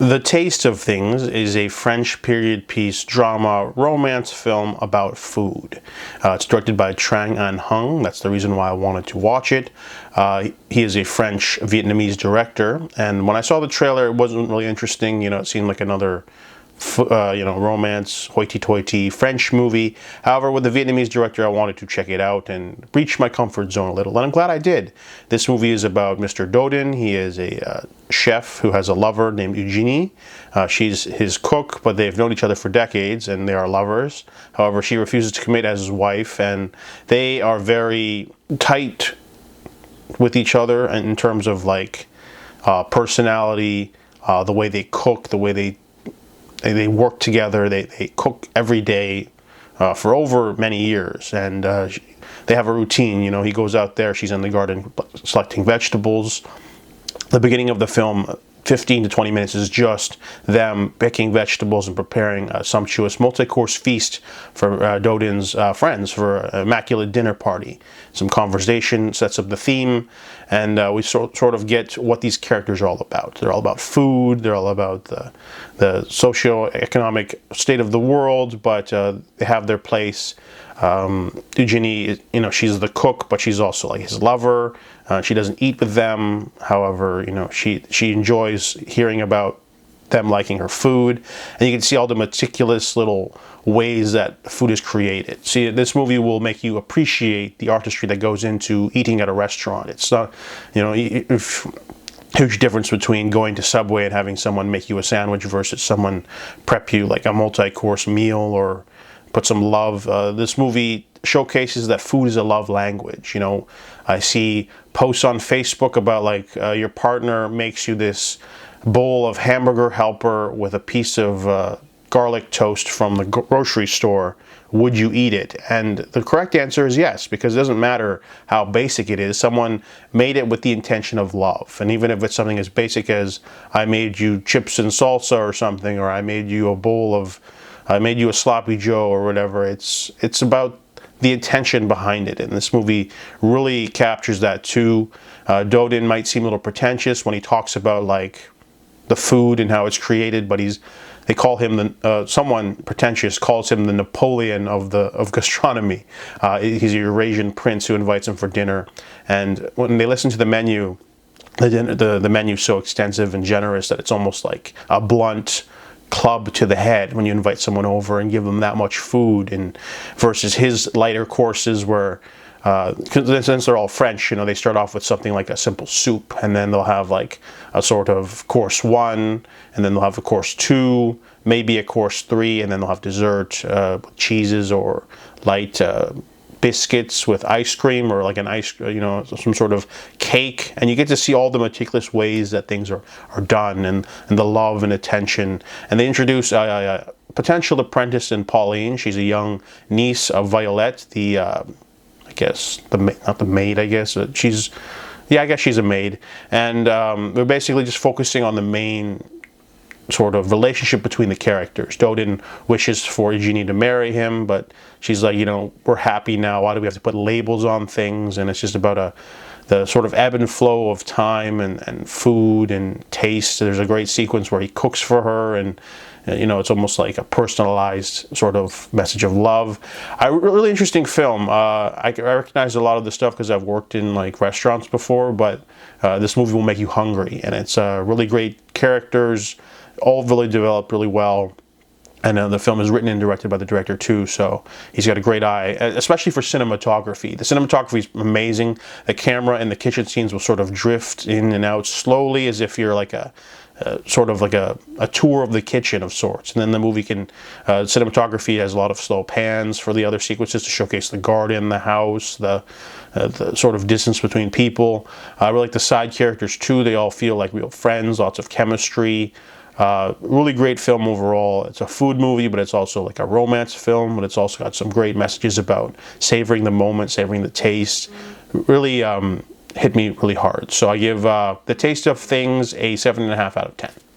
The Taste of Things is a French period piece drama romance film about food. It's directed by Trang Anh Hung. That's the reason why I wanted to watch it. He is a French Vietnamese director, and when I saw the trailer, it wasn't really interesting. It seemed like another romance, hoity-toity French movie. However, with the Vietnamese director, I wanted to check it out and breach my comfort zone a little, and I'm glad I did. This movie is about Mr. Dodin. He is a chef who has a lover named Eugenie. She's his cook, but they've known each other for decades, and they are lovers. However, she refuses to commit as his wife, and they are very tight with each other in terms of personality, the way they cook, the way they work together. They cook every day for over many years, and they have a routine. He goes out there, she's in the garden selecting vegetables. The beginning of the film, 15 to 20 minutes, is just them picking vegetables and preparing a sumptuous multi-course feast for Dodin's friends for an immaculate dinner party. Some conversation sets up the theme, and we sort of get what these characters are all about. They're all about food, they're all about the socio-economic state of the world, but they have their place. Eugenie, she's the cook, but she's also like his lover. She doesn't eat with them. However, she enjoys hearing about them liking her food, and you can see all the meticulous little ways that food is created. See, this movie will make you appreciate the artistry that goes into eating at a restaurant. It's not, huge difference between going to Subway and having someone make you a sandwich versus someone prep you like a multi-course meal or put some love. This movie showcases that food is a love language. I see posts on Facebook about your partner makes you this bowl of hamburger helper with a piece of garlic toast from the grocery store. Would you eat it? And the correct answer is yes, because it doesn't matter how basic it is. Someone made it with the intention of love. And even if it's something as basic as I made you chips and salsa or something, or I made you a sloppy Joe or whatever, it's about the intention behind it, and this movie really captures that too. Dodin might seem a little pretentious when he talks about the food and how it's created, but they call him someone pretentious calls him the Napoleon of gastronomy. He's a Eurasian prince who invites him for dinner, and when they listen to the menu, the menu's so extensive and generous that it's almost like a blunt club to the head when you invite someone over and give them that much food, and versus his lighter courses where since they're all French, they start off with something like a simple soup, and then they'll have a sort of course 1, and then they'll have a course 2, maybe a course 3, and then they'll have dessert with cheeses or light biscuits with ice cream, or some sort of cake, and you get to see all the meticulous ways that things are done, and the love and attention. And they introduce a potential apprentice in Pauline. She's a young niece of Violette, I guess she's a maid, and we're basically just focusing on the main sort of relationship between the characters. Dodin wishes for Eugenie to marry him, but she's like, we're happy now. Why do we have to put labels on things? And it's just about the sort of ebb and flow of time and food and taste. There's a great sequence where he cooks for her, and it's almost like a personalized sort of message of love. A really interesting film. I recognize a lot of the stuff because I've worked in restaurants before, but this movie will make you hungry, and it's really great characters, all really developed really well. And the film is written and directed by the director too, so he's got a great eye, especially for cinematography. The cinematography is amazing. The camera in the kitchen scenes will sort of drift in and out slowly, as if you're sort of like a tour of the kitchen of sorts. And then the movie cinematography has a lot of slow pans for the other sequences to showcase the garden, the house, the sort of distance between people. I really like the side characters too. They all feel like real friends, lots of chemistry. Really great film overall. It's a food movie, but it's also like a romance film, but it's also got some great messages about savoring the moment, savoring the taste. Really hit me really hard. So I give The Taste of Things a 7.5 out of 10.